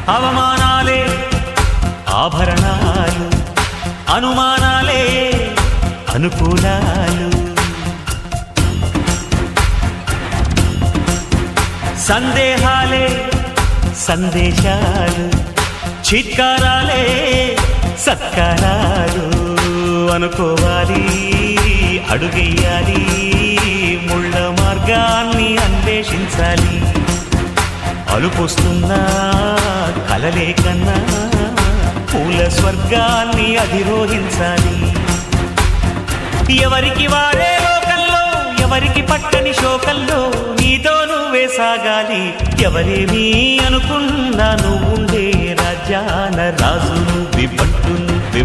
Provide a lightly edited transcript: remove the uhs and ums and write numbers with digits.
అవమానాలే ఆభరణాలు, అనుమానాలే అనుకూలాలు, సందేహాలే సందేశాలు, చిత్కారాలే సత్కారాలు. అనుకోవాలి, అడుగెయ్యాలి, ముళ్ళ మార్గాన్ని అన్వేషించాలి. అలుపొస్తున్నా కలలే కన్నా పూల స్వర్గాన్ని అధిరోహించాలి. ఎవరికి వారే లోకంలో, ఎవరికి పట్టని శోకంలో నీతో నువ్వే సాగాలి. ఎవరేమీ అనుకున్నా నువ్వుండే రాజ్యాన రాజు నువ్వే, పట్టు నువ్వే.